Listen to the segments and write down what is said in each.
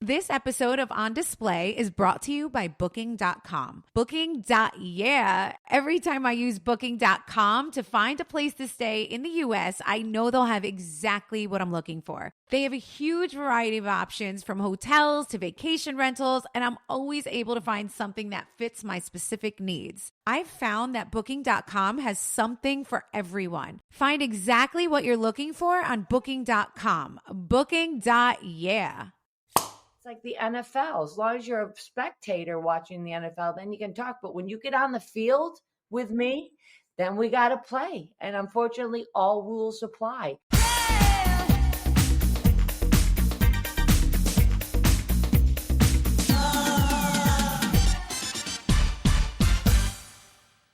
This episode of On Display is brought to you by Booking.com. Booking.yeah. Every time I use Booking.com to find a place to stay in the U.S., I know they'll have exactly what I'm looking for. They have a huge variety of options from hotels to vacation rentals, and I'm always able to find something that fits my specific needs. I've found that Booking.com has something for everyone. Find exactly what you're looking for on Booking.com. Booking.yeah. It's like the NFL. As long as you're a spectator watching the NFL, then you can talk. But when you get on the field with me, then we got to play. And unfortunately, all rules apply.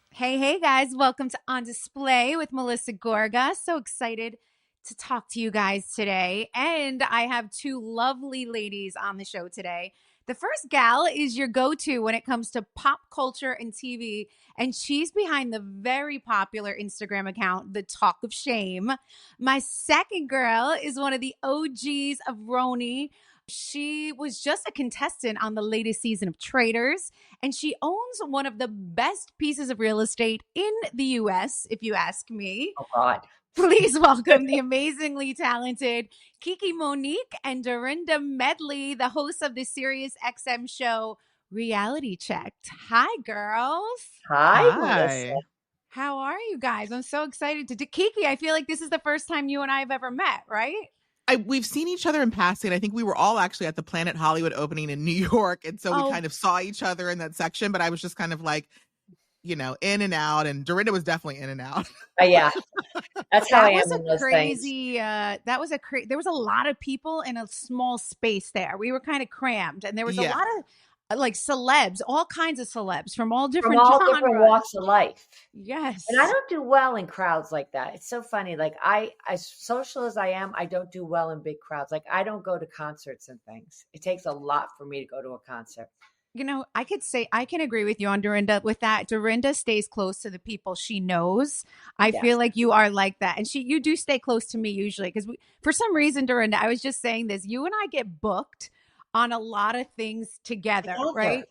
Hey guys, welcome to On Display with Melissa Gorga. So excited to talk to you guys today. And I have two lovely ladies on the show today. The first gal is your go-to when it comes to pop culture and TV, and she's behind the very popular Instagram account, The Talk of Shame. My second girl is one of the OGs of Roni. She was just a contestant on the latest season of Traitors, and she owns one of the best pieces of real estate in the U.S., if you ask me. Oh, God. Please welcome the amazingly talented Kiki, Monique, and Dorinda Medley, the hosts of the Sirius XM show Reality Checked. Hi, girls. Hi, Melissa. How are you guys? I'm so excited to do Kiki. I feel like this is the first time you and I have ever met, right? We've seen each other in passing. I think we were all actually at the Planet Hollywood opening in New York. And so we kind of saw each other in that section, but I was just kind of like, you know, in and out. And Dorinda was definitely in and out. Yeah. That's how I am in those crazy, there was a lot of people in a small space there. We were kind of crammed, and there was a lot of like celebs, all kinds of celebs from all different genres. Different walks of life. Yes. And I don't do well in crowds like that. It's so funny. Like as social as I am, I don't do well in big crowds. Like I don't go to concerts and things. It takes a lot for me to go to a concert. You know, I can agree with you on Dorinda with that. Dorinda stays close to the people she knows. I feel like you are like that. And you do stay close to me usually because for some reason, Dorinda, I was just saying this, you and I get booked on a lot of things together, right?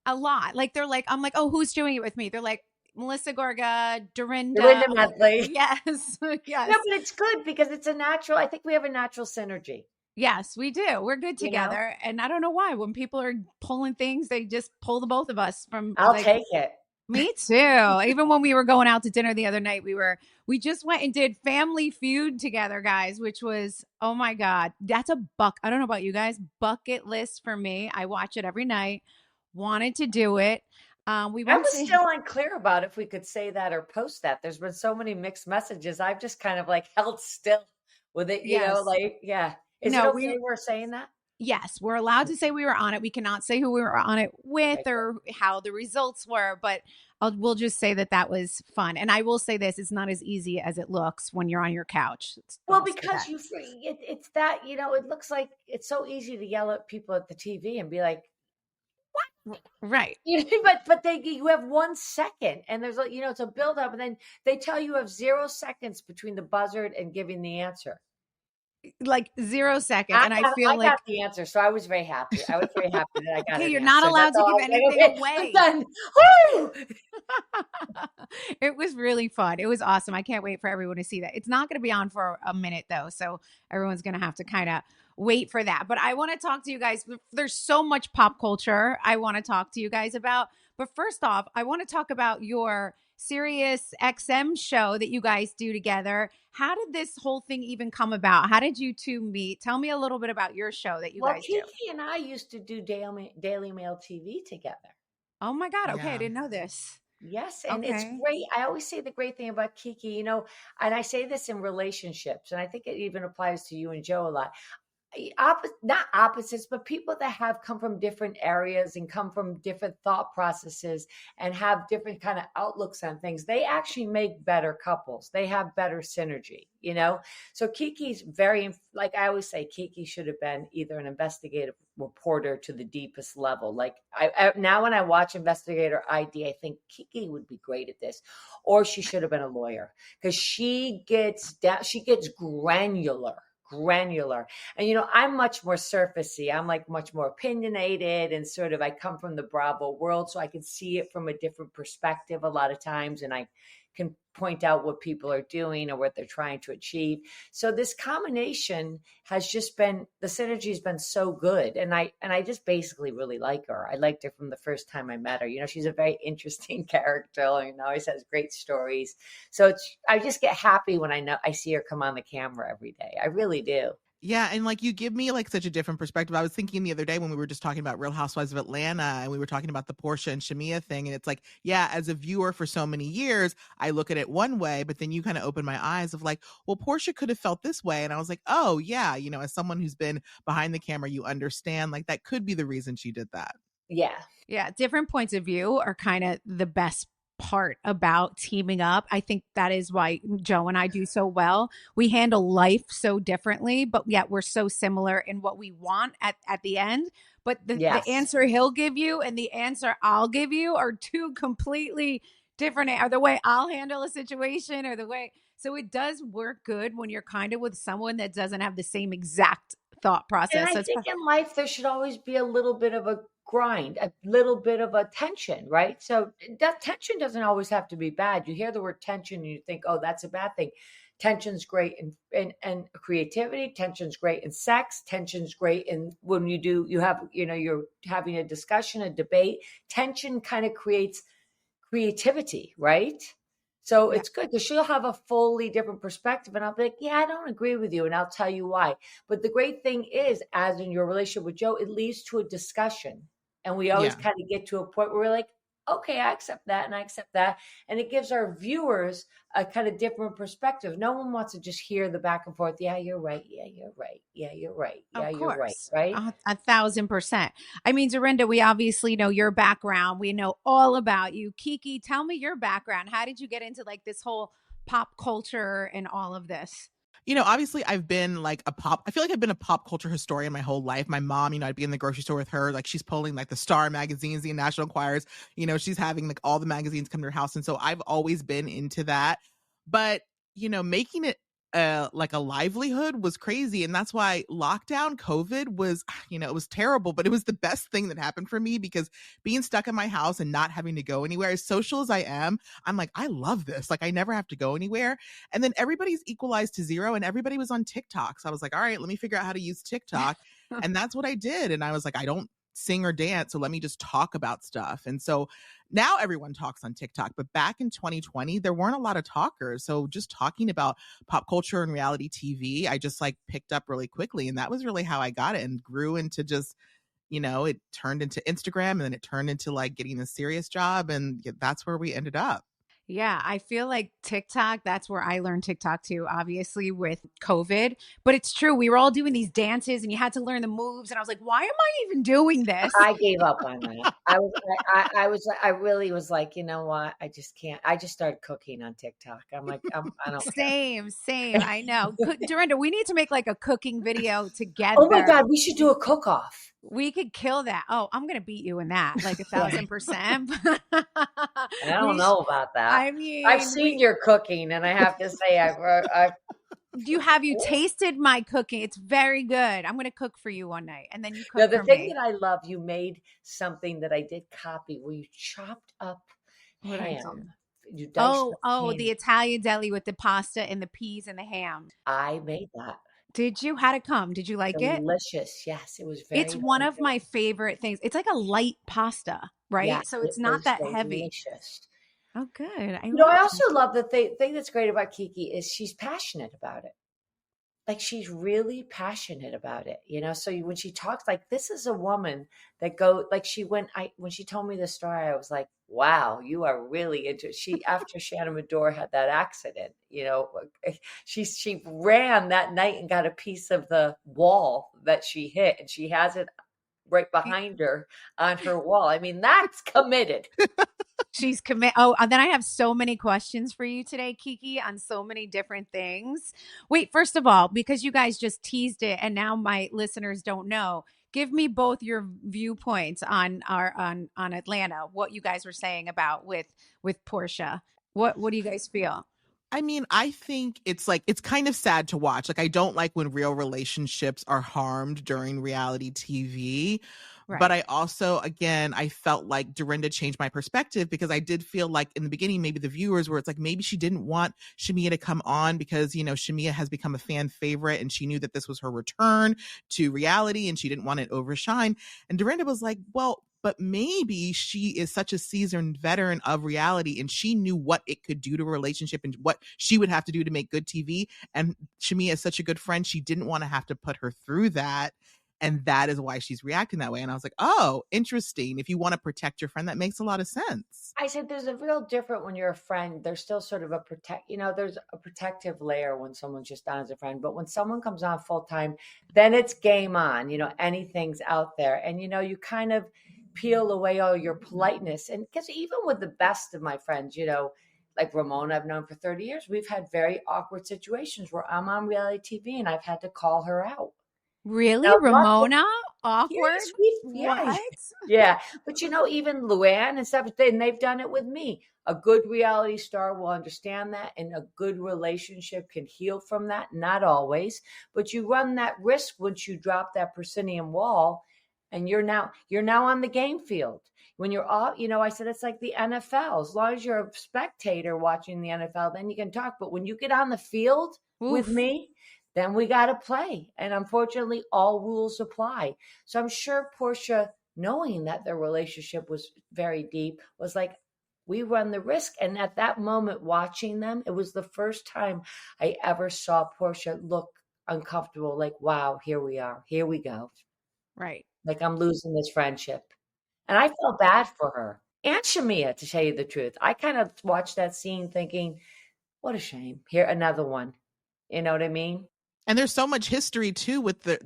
A lot. Like I'm like, oh, who's doing it with me? They're like, Melissa Gorga, Dorinda Medley. Yes. Yes. No, but it's good because it's a natural, I think we have a natural synergy. Yes, we do. We're good together. You know? And I don't know why. When people are pulling things, they just pull the both of us from. I'll take it. Me too. Even when we were going out to dinner the other night, we just went and did Family Feud together, guys, which was, oh my God, that's I don't know about you guys, bucket list for me. I watch it every night. Wanted to do it. I was still unclear about if we could say that or post that. There's been so many mixed messages. I've just kind of like held still with it, you know, like, yeah. Is it okay we're saying that? Yes, we're allowed to say we were on it. We cannot say who we were on it with or how the results were, but we'll just say that was fun. And I will say this, it's not as easy as it looks when you're on your couch. Well, because it's that, you know, it looks like it's so easy to yell at people at the TV and be like, what? Right. But you have 1 second and there's a, you know, it's a build up and then they tell you have 0 seconds between the buzzard and giving the answer. Like 0 seconds. And I got the answer. So I was very happy. I was very happy that I got it. Okay, you're not allowed to give anything away. It was really fun. It was awesome. I can't wait for everyone to see that. It's not going to be on for a minute though. So everyone's going to have to kind of wait for that. But I want to talk to you guys. There's so much pop culture I want to talk to you guys about. But first off, I want to talk about your Sirius XM show that you guys do together. How did this whole thing even come about? How did you two meet? Tell me a little bit about your show that you guys do. Kiki and I used to do Daily Mail TV together. Oh my God. Okay. I didn't know this. Yes. And it's great. I always say the great thing about Kiki, you know, and I say this in relationships, and I think it even applies to you and Joe a lot. Not opposites, but people that have come from different areas and come from different thought processes and have different kind of outlooks on things. They actually make better couples. They have better synergy, you know? So Kiki's very, like I always say, Kiki should have been either an investigative reporter to the deepest level. Like now when I watch Investigator ID, I think Kiki would be great at this, or she should have been a lawyer because she gets granular granular. And, you know, I'm much more surfacey. I'm like much more opinionated and sort of, I come from the Bravo world, so I can see it from a different perspective a lot of times. And I can point out what people are doing or what they're trying to achieve. So this combination has just been, the synergy has been so good. And I just basically really like her. I liked her from the first time I met her. You know, she's a very interesting character, and always has great stories. So I just get happy when I see her come on the camera every day. I really do. Yeah, and like you give me like such a different perspective. I was thinking the other day when we were just talking about Real Housewives of Atlanta and we were talking about the Portia and Shamia thing, and it's like, yeah, as a viewer for so many years, I look at it one way, but then you kind of open my eyes of like, well, Portia could have felt this way, and I was like, oh yeah, you know, as someone who's been behind the camera, you understand like that could be the reason she did that. Yeah, different points of view are kind of the best part about teaming up. I think that is why Joe and I do so well. We handle life so differently, but yet we're so similar in what we want at the end. But the answer he'll give you and the answer I'll give you are two completely different, or the way I'll handle a situation or the way. So it does work good when you're kind of with someone that doesn't have the same exact thought process. And I think in life, there should always be a little bit of a grind, a little bit of a tension, right? So that tension doesn't always have to be bad. You hear the word tension and you think, oh, that's a bad thing. Tension's great in creativity. Tension's great in sex. Tension's great in when you have, you know, you're having a discussion, a debate. Tension kind of creates creativity, right? So it's good because she'll have a fully different perspective. And I'll be like, yeah, I don't agree with you. And I'll tell you why. But the great thing is, as in your relationship with Joe, it leads to a discussion. And we always kind of get to a point where we're like, okay, I accept that and I accept that. And it gives our viewers a kind of different perspective. No one wants to just hear the back and forth. Yeah, you're right. Yeah, you're right. Yeah, you're right. Yeah, you're right. Right? 1,000%. I mean, Dorinda, we obviously know your background. We know all about you. Kiki, tell me your background. How did you get into like this whole pop culture and all of this? You know, obviously I've been like I feel like I've been a pop culture historian my whole life. My mom, you know, I'd be in the grocery store with her, like she's pulling like the Star magazines, the National Enquirers, you know, she's having like all the magazines come to her house. And so I've always been into that. But, you know, making it like a livelihood was crazy. And that's why lockdown COVID was, you know, it was terrible, but it was the best thing that happened for me because being stuck in my house and not having to go anywhere, as social as I am, I'm like, I love this. Like I never have to go anywhere. And then everybody's equalized to zero and everybody was on TikTok. So I was like, all right, let me figure out how to use TikTok. And that's what I did. And I was like, I don't sing or dance, so let me just talk about stuff. And so now everyone talks on TikTok, but back in 2020 there weren't a lot of talkers, so just talking about pop culture and reality TV I just like picked up really quickly, and that was really how I got it and grew into just, you know, it turned into Instagram and then it turned into like getting a serious job, and that's where we ended up. Yeah, I feel like TikTok, that's where I learned TikTok too, obviously with COVID. But it's true. We were all doing these dances and you had to learn the moves. And I was like, why am I even doing this? I gave up on that. I really was like, you know what? I just can't. I just started cooking on TikTok. I'm like, I don't Same. I know. Dorinda, we need to make like a cooking video together. Oh my God, we should do a cook-off. We could kill that. Oh, I'm going to beat you in that, like 1,000%. I don't know about that. I mean, I've seen your cooking, and I have to say, have you tasted my cooking? It's very good. I'm going to cook for you one night, and then you cook no, the for thing me. that I love, you made something that I did copy, where you chopped up ham. You diced the Italian deli with the pasta and the peas and the ham. I made that. Did you? How'd it come? Did you like it? Delicious. Yes, it was very. It's one of my favorite things. It's like a light pasta, right? Yeah, so it's not that so heavy. Delicious. Oh, good. I also love the thing that's great about Kiki is she's passionate about it. Like she's really passionate about it, you know? So when she talks, like this is a woman that when she told me the story, I was like, wow, you are really into it. After Shannon Medore had that accident, you know, she ran that night and got a piece of the wall that she hit, and she has it right behind her on her wall. I mean, that's committed. She's committed. Oh, and then I have so many questions for you today, Kiki, on so many different things. Wait, first of all, because you guys just teased it and now my listeners don't know, give me both your viewpoints on Atlanta, what you guys were saying about with Portia. What do you guys feel? I mean, I think it's kind of sad to watch. Like, I don't like when real relationships are harmed during reality TV. Right. But I also, again, I felt like Dorinda changed my perspective, because I did feel like in the beginning, maybe the viewers were, it's like maybe she didn't want Shamea to come on because, Shamea has become a fan favorite and she knew that this was her return to reality and she didn't want it to overshine. And Dorinda was like, well, but maybe she is such a seasoned veteran of reality and she knew what it could do to a relationship and what she would have to do to make good TV. And Shamea is such a good friend. She didn't want to have to put her through that. And that is why she's reacting that way. And I was like, oh, interesting. If you want to protect your friend, that makes a lot of sense. I said there's a real different when you're a friend. There's still sort of there's a protective layer when someone's just on as a friend. But when someone comes on full time, then it's game on. Anything's out there. And, you kind of peel away all your politeness. And because even with the best of my friends, like Ramona, I've known for 30 years, we've had very awkward situations where I'm on reality TV and I've had to call her out. Really? Now, Ramona? Awkward? What? Yeah. But even Luann and stuff, they've done it with me. A good reality star will understand that, and a good relationship can heal from that. Not always, but you run that risk once you drop that proscenium wall, and you're now on the game field. When you're off, I said it's like the NFL. As long as you're a spectator watching the NFL, then you can talk. But when you get on the field with me, then we got to play. And unfortunately, all rules apply. So I'm sure Portia, knowing that their relationship was very deep, was like, we run the risk. And at that moment, watching them, it was the first time I ever saw Portia look uncomfortable. Like, wow, here we are. Here we go. Right. Like, I'm losing this friendship. And I felt bad for her. And Shamea, to tell you the truth. I kind of watched that scene thinking, what a shame. Here, another one. You know what I mean? And there's so much history too with the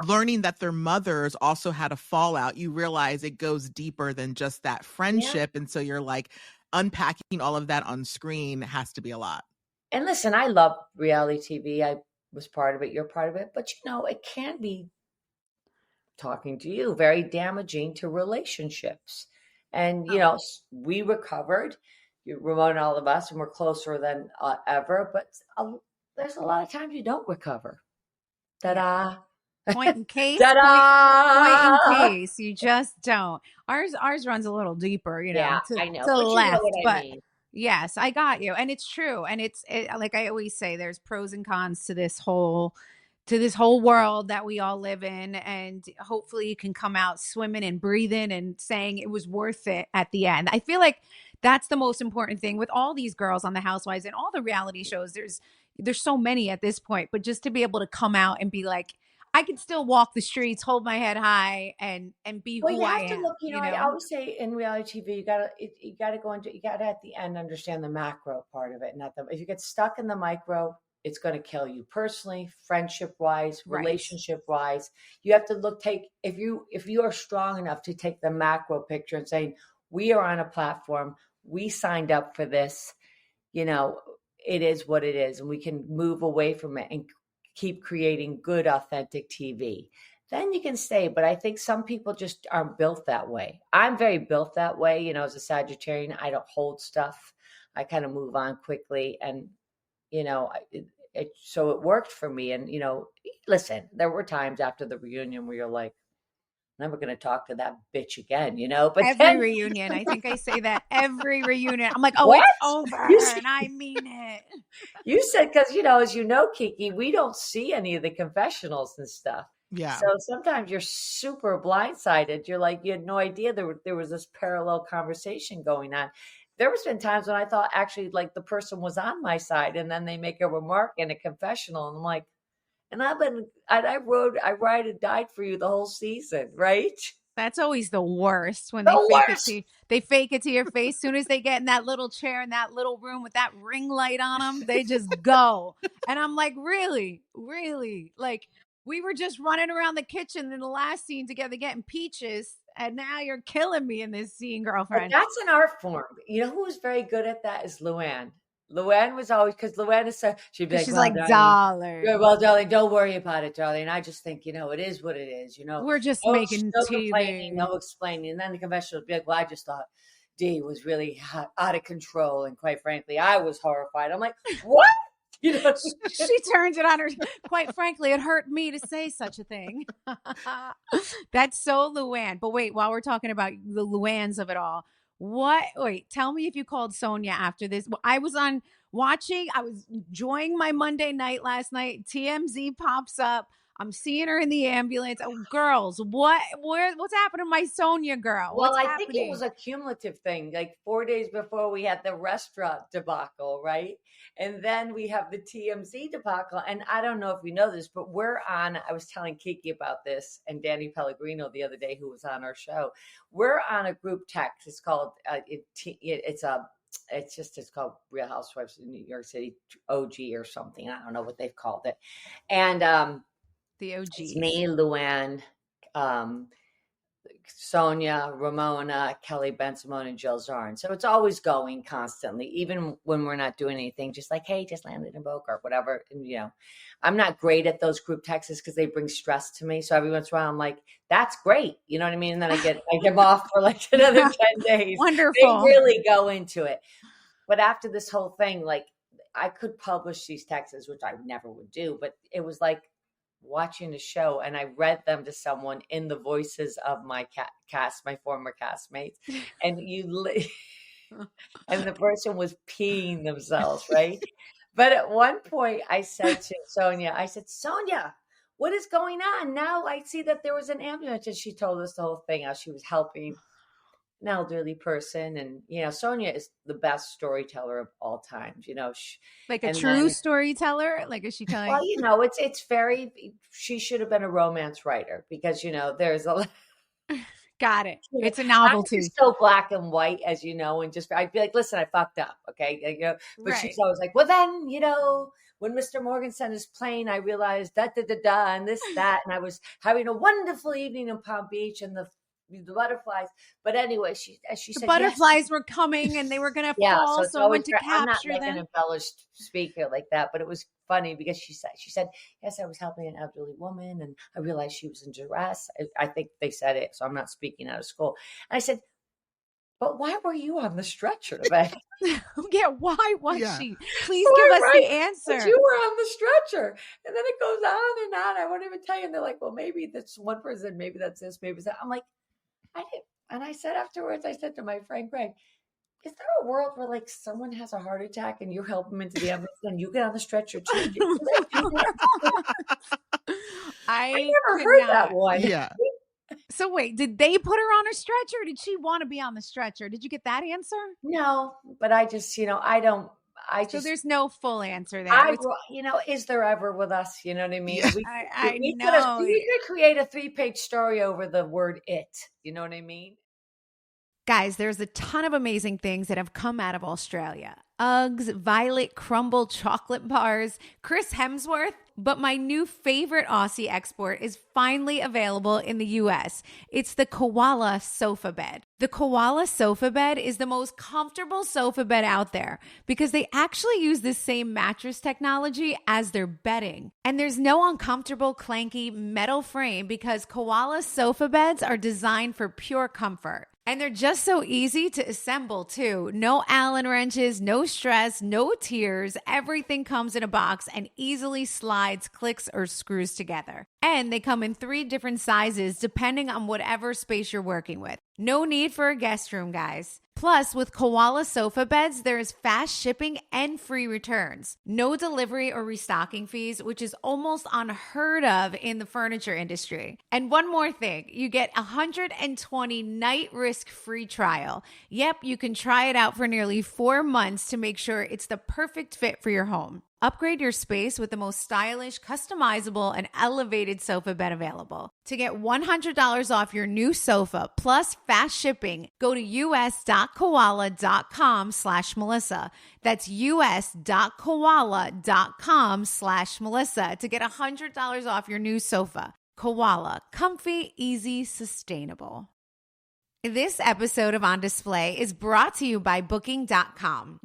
learning that their mothers also had a fallout. You realize it goes deeper than just that friendship. And so you're like, unpacking all of that on screen has to be a lot. And listen, I love reality TV. I was part of it. You're part of it. But it can be, talking to you, very damaging to relationships. And, we recovered, Ramona and all of us, and we're closer than ever. But there's a lot of times you don't recover. Ta-da. Point in case. Ta-da. Point in case. You just don't. Ours runs a little deeper, I know. To the left. But I mean. Yes, I got you. And it's true. And it's like I always say, there's pros and cons to this whole world that we all live in. And hopefully you can come out swimming and breathing and saying it was worth it at the end. I feel like that's the most important thing with all these girls on the Housewives and all the reality shows. There's so many at this point, but just to be able to come out and be like, I can still walk the streets, hold my head high, and be who I am. Well, you have to look. I always say in reality TV, you gotta go into. You gotta at the end understand the macro part of it, not the. If you get stuck in the micro, it's going to kill you personally, friendship wise, relationship wise. You have to if you are strong enough to take the macro picture and saying, we are on a platform, we signed up for this, it is what it is, and we can move away from it and keep creating good, authentic TV. Then you can stay. But I think some people just aren't built that way. I'm very built that way. As a Sagittarian, I don't hold stuff. I kind of move on quickly. And, so it worked for me. And, listen, there were times after the reunion where you're like, never going to talk to that bitch again, but every reunion, I think I say that every reunion. I'm like, oh, what? It's over. And I mean it. You said, because, as you know, Kiki, we don't see any of the confessionals and stuff. Yeah. So sometimes you're super blindsided. You're like, you had no idea there was this parallel conversation going on. There has been times when I thought actually like the person was on my side, and then they make a remark in a confessional, and I'm like, and I ride and died for you the whole season, right? That's always the worst when they fake it to your face. Soon as they get in that little chair in that little room with that ring light on them, they just go. And I'm like, really? Like, we were just running around the kitchen in the last scene together getting peaches, and now you're killing me in this scene, girlfriend. But that's an art form. Who's very good at that is Luann. Luann was always, because Luann is so, she'd be like, she's like, darling. Well, darling, don't worry about it, darling. I just think, it is what it is, We're just making TV. No explaining. And then the confessional would be like, well, I just thought D was really out of control. And quite frankly, I was horrified. I'm like, what? You know, she turned it on her. Quite frankly, it hurt me to say such a thing. That's so Luann. But wait, while we're talking about the Luanns of it all, tell me if you called Sonya after this. I was enjoying my Monday night last night. TMZ pops up. I'm seeing her in the ambulance. Oh, girls, what's happened to my Sonya girl? Well, I think it was a cumulative thing. Like 4 days before we had the restaurant debacle, right? And then we have the TMZ debacle. And I don't know if you know this, but I was telling Kiki about this and Danny Pellegrino the other day, who was on our show. We're on a group text. It's called, it's called Real Housewives of New York City, OG or something. I don't know what they've called it. And, the OG. It's me, Luann, Sonya, Ramona, Kelly Ben Simone, and Jill Zarn. So it's always going constantly, even when we're not doing anything, just like, hey, just landed in Boca or whatever. And, I'm not great at those group texts because they bring stress to me. So every once in a while, I'm like, that's great. You know what I mean? And then I give off for like another 10 days. Wonderful. They really go into it. But after this whole thing, like I could publish these texts, which I never would do, but it was like watching the show, and I read them to someone in the voices of my my former castmates, and and the person was peeing themselves, right? But at one point I said to Sonya, Sonya, what is going on? Now I see that there was an ambulance, and she told us the whole thing, how she was helping an elderly person. And, Sonya is the best storyteller of all times, like a true storyteller. Like, is she telling? Well, it's very, she should have been a romance writer because, there's a Got it. It's a novelty. It's so black and white, as you know, and just, I'd be like, listen, I fucked up. Okay. But She's always like, well, then, when Mr. Morgan sent his plane, I realized and this, that. And I was having a wonderful evening in Palm Beach, and the butterflies. But anyway, she said, butterflies were coming and they were going to fall. So I went to capture them. I'm not like an embellished speaker like that, but it was funny because she said, yes, I was helping an elderly woman and I realized she was in duress. I think they said it, so I'm not speaking out of school. And I said, but why were you on the stretcher today? Yeah, why was she? Please give us the answer. But you were on the stretcher. And then it goes on and on. I won't even tell you. And they're like, well, maybe that's one person. Maybe that's this. Maybe that. I'm like, I didn't. And I said afterwards, I said to my friend Greg, is there a world where like someone has a heart attack and you help them into the ambulance and you get on the stretcher too? I never heard that one. Yeah. So wait, did they put her on a stretcher? Or did she want to be on the stretcher? Did you get that answer? No, but I just, so there's no full answer there. Is there ever with us? You know what I mean? Yeah. We could create a 3-page story over the word it. You know what I mean? Guys, there's a ton of amazing things that have come out of Australia. Uggs, Violet Crumble chocolate bars, Chris Hemsworth. But my new favorite Aussie export is finally available in the US. It's the Koala sofa bed. The Koala sofa bed is the most comfortable sofa bed out there because they actually use the same mattress technology as their bedding. And there's no uncomfortable, clanky metal frame because Koala sofa beds are designed for pure comfort. And they're just so easy to assemble too. No Allen wrenches, no stress, no tears. Everything comes in a box and easily slides, clicks, or screws together. And they come in 3 different sizes depending on whatever space you're working with. No need for a guest room, guys. Plus, with Koala sofa beds, there is fast shipping and free returns. No delivery or restocking fees, which is almost unheard of in the furniture industry. And one more thing, you get a 120 night risk-free trial. Yep, you can try it out for nearly 4 months to make sure it's the perfect fit for your home. Upgrade your space with the most stylish, customizable, and elevated sofa bed available. To get $100 off your new sofa plus fast shipping, go to us.koala.com/Melissa. That's us.koala.com/Melissa to get $100 off your new sofa. Koala, comfy, easy, sustainable. This episode of On Display is brought to you by Booking.com.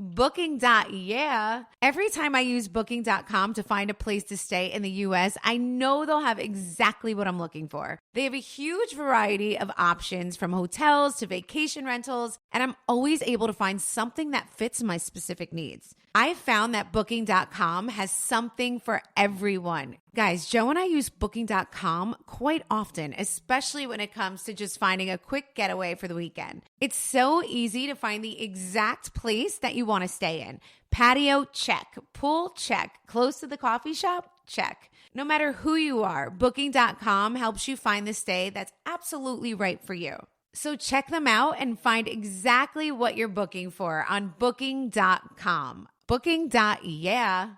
Yeah. Every time I use Booking.com to find a place to stay in the U.S., I know they'll have exactly what I'm looking for. They have a huge variety of options from hotels to vacation rentals, and I'm always able to find something that fits my specific needs. I found that Booking.com has something for everyone. Guys, Joe and I use Booking.com quite often, especially when it comes to just finding a quick getaway for the weekend. It's so easy to find the exact place that you want to stay in. Patio, check. Pool, check. Close to the coffee shop, check. No matter who you are, Booking.com helps you find the stay that's absolutely right for you. So check them out and find exactly what you're booking for on Booking.com. Booking.yeah.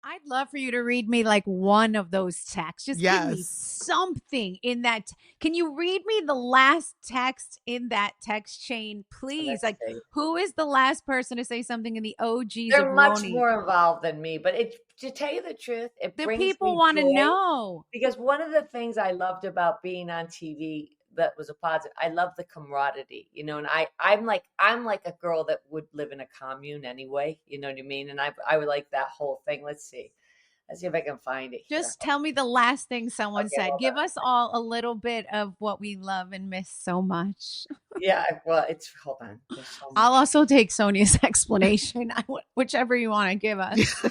I'd love for you to read me like one of those texts. Just give me something in that. Can you read me the last text in that text chain, please? Like, who is the last person to say something in the OGs? They're much more involved than me, but to tell you the truth, the people want to know. Because one of the things I loved about being on TV that was a positive, I love the camaraderie, and I'm like a girl that would live in a commune anyway, you know what I mean? And I would like that whole thing. Let's see if I can find it here. Just tell me the last thing someone said. Give us all a little bit of what we love and miss so much. Yeah, well, hold on. I'll also take Sonya's explanation, whichever you want to give us.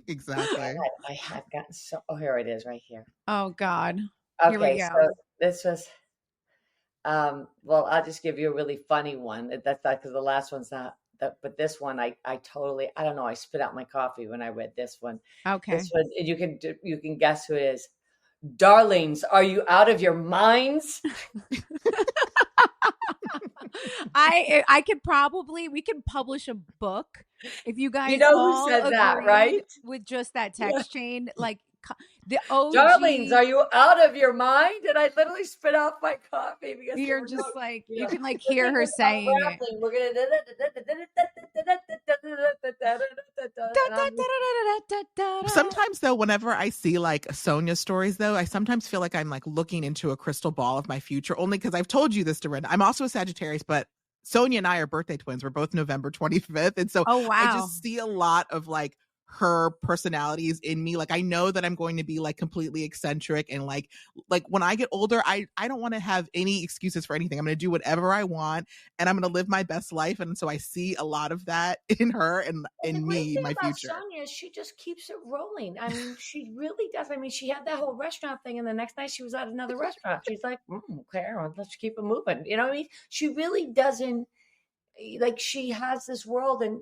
Exactly. I have gotten here it is right here. Oh God. Okay, here we go. So this was well, I'll just give you a really funny one. That's not because the last one's not that, but this one I totally, I don't know, I spit out my coffee when I read this one. Okay. This one, you can guess who it is. Darlings, are you out of your minds? We could publish a book if you guys who said that, right? With just that text chain, like the OG. Darlings, are you out of your mind? And I literally spit out my coffee because you're just like, you can like hear her saying it. We're gonna Sometimes though, whenever I see like Sonya stories though, I sometimes feel like I'm like looking into a crystal ball of my future, only because I've told you this, Dorinda. I'm also a Sagittarius, but Sonya and I are birthday twins. We're both November 25th. And so I just see a lot of like her personalities in me. Like I know that I'm going to be like completely eccentric and like when I get older, I don't want to have any excuses for anything. I'm going to do whatever I want and I'm going to live my best life. And so I see a lot of that in her and in me, my future. Sonya, she just keeps it rolling. I mean, she really does. I mean, she had that whole restaurant thing and the next night she was at another restaurant. She's like, okay, let's keep it moving. You know what I mean? She really doesn't, like she has this world and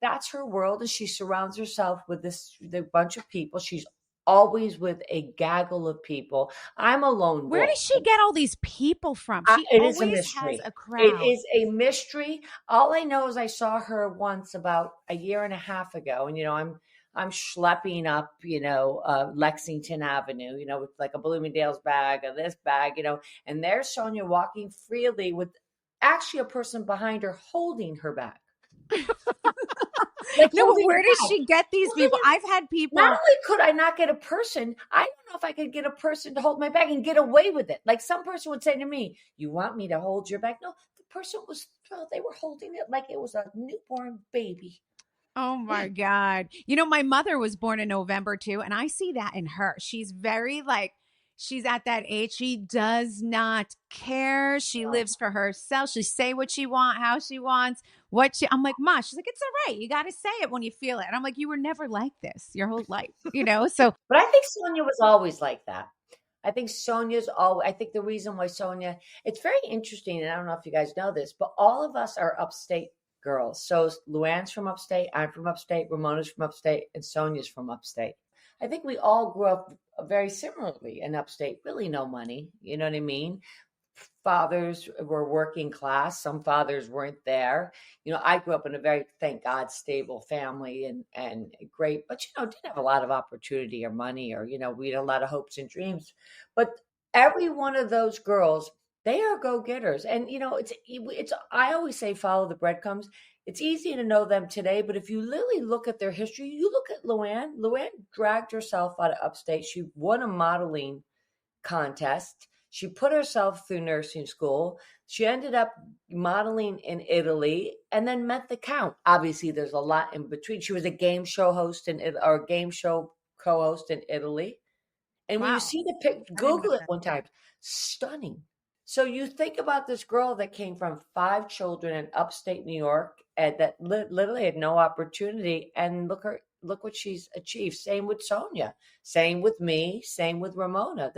that's her world, and she surrounds herself with the bunch of people. She's always with a gaggle of people. I'm alone. Where does she get all these people from? She always has a crowd. It is a mystery. All I know is I saw her once about a year and a half ago, and I'm schlepping up, Lexington Avenue, with like a Bloomingdale's bag or this bag, and there's Sonya walking freely with actually a person behind her holding her back. Where does she get these people? I've had people. Not only could I not get a person, I don't know if I could get a person to hold my bag and get away with it. Like some person would say to me, "You want me to hold your bag?" No, the person they were holding it like it was a newborn baby. Oh my God. My mother was born in November too, and I see that in her. She's very she's at that age. She does not care. She lives for herself. She say what she wants, how she wants, I'm like, Ma, she's like, it's all right. You got to say it when you feel it. And I'm like, you were never like this your whole life, so. But I think Sonya was always like that. I think the reason why Sonya, it's very interesting. And I don't know if you guys know this, but all of us are upstate girls. So Luann's from upstate. I'm from upstate. Ramona's from upstate. And Sonya's from upstate. I think we all grew up very similarly in upstate, really no money. You know what I mean? Fathers were working class. Some fathers weren't there. I grew up in a very, thank God, stable family and great, but, didn't have a lot of opportunity or money or, we had a lot of hopes and dreams. But every one of those girls, they are go-getters. And, it's I always say, follow the breadcrumbs. It's easy to know them today, but if you literally look at their history, you look at Luann. Luann dragged herself out of upstate. She won a modeling contest. She put herself through nursing school. She ended up modeling in Italy and then met the Count. Obviously, there's a lot in between. She was a game show host or game show co-host in Italy. And when you see the pic, Google it one time. Stunning. So you think about this girl that came from 5 children in upstate New York and that literally had no opportunity. And look what she's achieved. Same with Sonya. Same with me. Same with Ramona.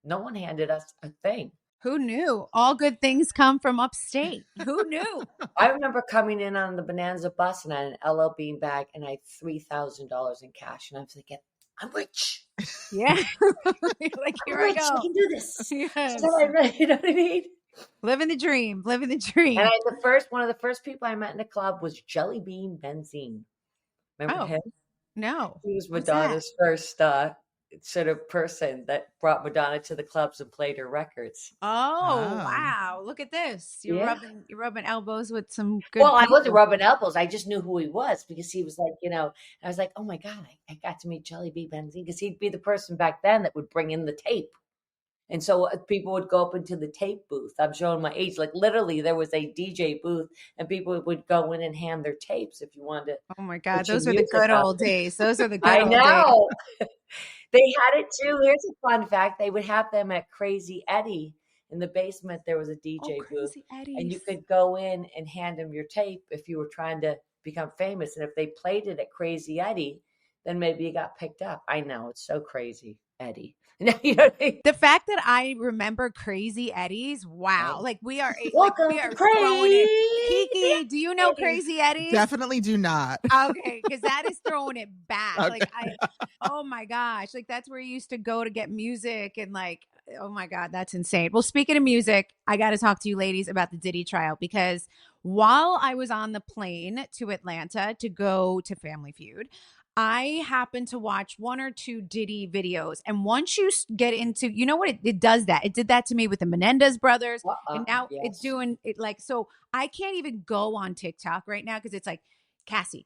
No one handed us a thing. Who knew? All good things come from upstate. Who knew? I remember coming in on the Bonanza bus and I had an LL Bean bag and I had $3,000 in cash. And I was thinking, I'm rich. Yeah. Like, here I go. I can do this. Yes. So you know what I mean? Living the dream. Living the dream. And one of the first people I met in the club was Jelly Bean Benzine. Remember him? No. He was Madonna's first sort of person that brought Madonna to the clubs and played her records. Oh, wow. Look at this. You're rubbing elbows with some good Well, people. I wasn't rubbing elbows. I just knew who he was because he was like, I was like, oh my God, I got to meet Jelly Bean Benzine because he'd be the person back then that would bring in the tape. And so people would go up into the tape booth. I'm showing my age. Like literally there was a DJ booth and people would go in and hand their tapes if you wanted to. Oh my God. Those are the good old days. Those are the good old days. I know. They had it too. Here's a fun fact. They would have them at Crazy Eddie. In the basement, there was a DJ booth. And you could go in and hand them your tape if you were trying to become famous. And if they played it at Crazy Eddie, then maybe you got picked up. I know. It's so crazy, Eddie. You know what I mean? The fact that I remember Crazy Eddie's, wow! Right. Like we are Welcome to Crazy. Kiki, do you know Crazy Eddie's? Definitely do not. Okay, because that is throwing it back. Okay. Like oh my gosh, like that's where you used to go to get music, and like, oh my God, that's insane. Well, speaking of music, I got to talk to you ladies about the Diddy trial because while I was on the plane to Atlanta to go to Family Feud, I happened to watch 1 or 2 Diddy videos. And once you get into, you know what, it does that. It did that to me with the Menendez brothers. And now it's doing it like, so I can't even go on TikTok right now because it's like, Cassie,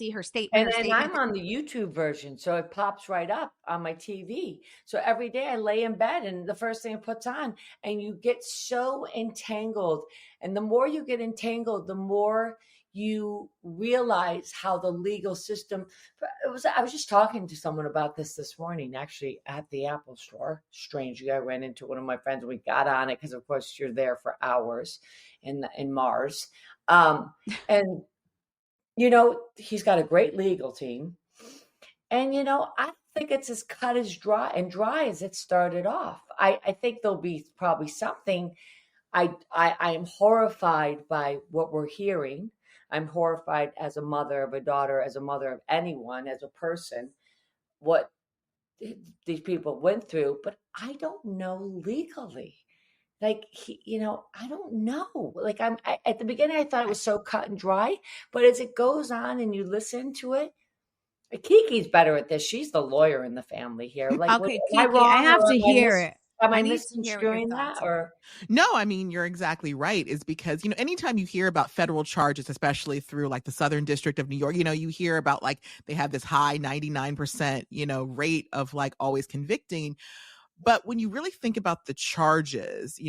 her statement. And I'm on the YouTube version, so it pops right up on my TV. So every day I lay in bed and the first thing it puts on, and you get so entangled. And the more you get entangled, the more you realize how the legal system. I was just talking to someone about this morning, actually at the Apple store. Strangely, I ran into one of my friends and we got on it because, of course, you're there for hours in Mars. And he's got a great legal team. And, I don't think it's as cut as dry as it started off. I think there'll be probably something. I am horrified by what we're hearing. I'm horrified as a mother of a daughter, as a mother of anyone, as a person, what these people went through. But I don't know legally. Like, I don't know. Like at the beginning, I thought it was so cut and dry, but as it goes on and you listen to it, Kiki's better at this. She's the lawyer in the family here. Like, okay, Kiki, I have to hear it. Am I misconstruing that? Or no, I mean, you're exactly right. Is because, anytime you hear about federal charges, especially through like the Southern District of New York, you hear about like they have this high 99%, rate of like always convicting. But when you really think about the charges,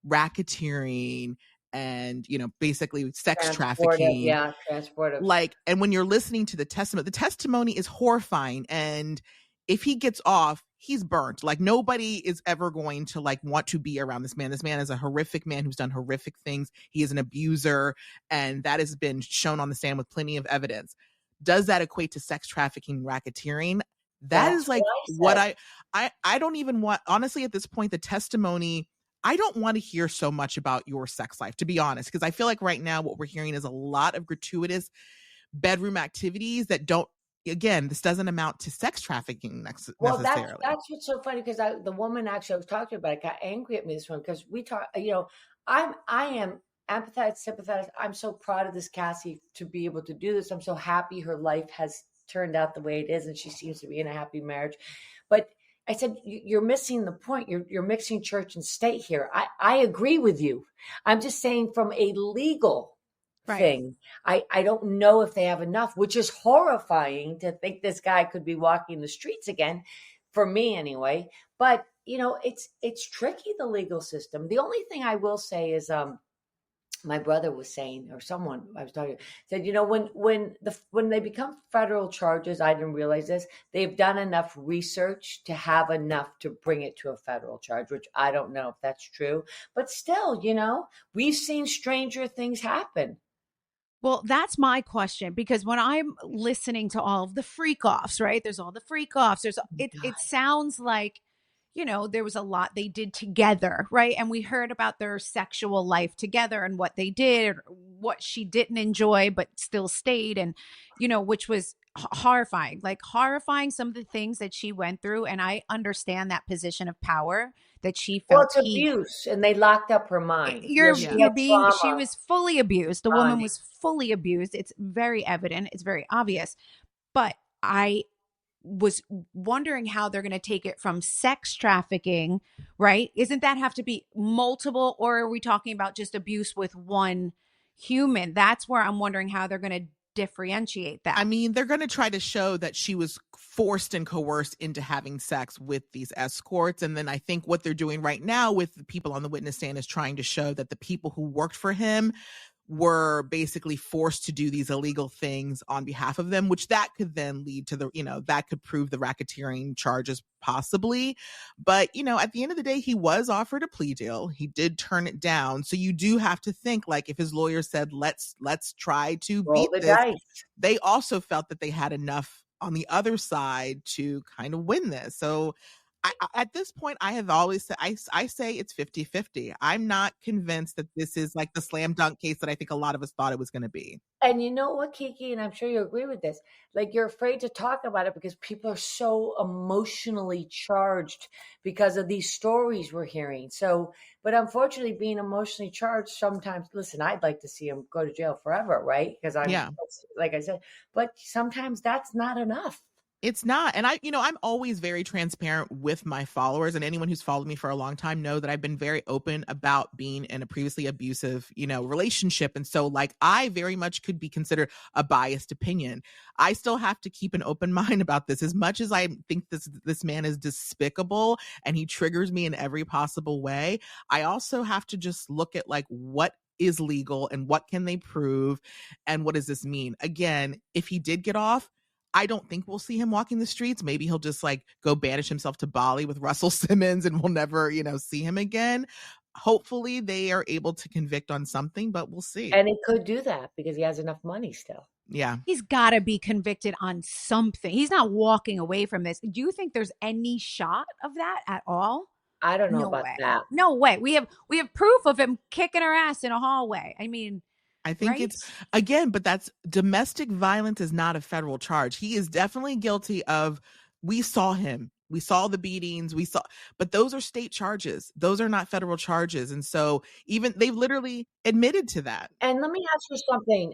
racketeering and, basically sex trafficking. Yeah, transportive. Like, and when you're listening to the testimony is horrifying. And if he gets off, he's burnt. Like, nobody is ever going to like want to be around this man. This man is a horrific man who's done horrific things. He is an abuser. And that has been shown on the stand with plenty of evidence. Does that equate to sex trafficking, racketeering? That's is like what I don't even want, honestly, at this point, the testimony, I don't want to hear so much about your sex life, to be honest, because I feel like right now what we're hearing is a lot of gratuitous bedroom activities that don't, again, this doesn't amount to sex trafficking necessarily. Well, that's what's so funny, because the woman actually I was talking about it got angry at me this one, because we talk, I am empathetic, sympathetic. I'm so proud of this Cassie to be able to do this. I'm so happy her life has turned out the way it is, and she seems to be in a happy marriage. But I said, you're missing the point. You're mixing church and state here. I agree with you. I'm just saying from a legal thing, I don't know if they have enough, which is horrifying to think this guy could be walking the streets again, for me anyway. But it's tricky, the legal system. The only thing I will say is, my brother was saying, or someone I was talking to, said, when they become federal charges, I didn't realize this, they've done enough research to have enough to bring it to a federal charge, which I don't know if that's true. But still, we've seen stranger things happen. Well, that's my question, because when I'm listening to all of the freak offs, right? There's all the freak offs. It sounds like, there was a lot they did together, right? And we heard about their sexual life together and what they did, or what she didn't enjoy, but still stayed. And, which was horrifying, some of the things that she went through. And I understand that position of power that she felt. Well, it's abuse, and they locked up her mind. She was fully abused. The woman was fully abused. It's very evident. It's very obvious. But I was wondering how they're going to take it from sex trafficking, right? Isn't that have to be multiple, or are we talking about just abuse with one human? That's where I'm wondering how they're going to differentiate that. I mean, they're going to try to show that she was forced and coerced into having sex with these escorts. And then I think what they're doing right now with the people on the witness stand is trying to show that the people who worked for him were basically forced to do these illegal things on behalf of them, which that could then lead to that could prove the racketeering charges possibly. But, at the end of the day, he was offered a plea deal. He did turn it down. So you do have to think, like, if his lawyer said, let's try to beat this, they also felt that they had enough on the other side to kind of win this. So at this point, I have always said, I say it's 50-50. I'm not convinced that this is like the slam dunk case that I think a lot of us thought it was going to be. And you know what, Kiki, and I'm sure you agree with this, like, you're afraid to talk about it because people are so emotionally charged because of these stories we're hearing. So, but unfortunately, being emotionally charged sometimes, listen, I'd like to see him go to jail forever, right? Because like I said, but sometimes that's not enough. It's not. And I'm always very transparent with my followers, and anyone who's followed me for a long time know that I've been very open about being in a previously abusive, relationship. And so, like, I very much could be considered a biased opinion. I still have to keep an open mind about this. As much as I think this man is despicable and he triggers me in every possible way, I also have to just look at, like, what is legal and what can they prove and what does this mean? Again, if he did get off, I don't think we'll see him walking the streets. Maybe he'll just like go banish himself to Bali with Russell Simmons and we'll never, see him again. Hopefully they are able to convict on something, but we'll see. And he could do that because he has enough money still. Yeah. He's got to be convicted on something. He's not walking away from this. Do you think there's any shot of that at all? I don't know about that. No way. We have proof of him kicking her ass in a hallway. I mean, I think it's, again, but that's domestic violence is not a federal charge. He is definitely guilty of, we saw him. We saw the beatings. But those are state charges. Those are not federal charges. And so even they've literally admitted to that. And let me ask you something.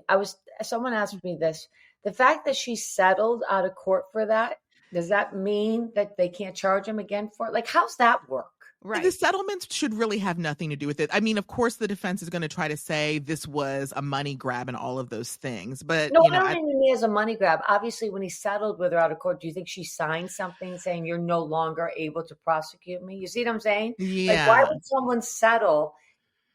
Someone asked me this. The fact that she settled out of court for that, does that mean that they can't charge him again for it? Like, how's that work? Right. The settlements should really have nothing to do with it. I mean, of course, the defense is going to try to say this was a money grab and all of those things. But no, I don't mean as a money grab. Obviously, when he settled with her out of court, do you think she signed something saying you're no longer able to prosecute me? You see what I'm saying? Yeah. Like, why would someone settle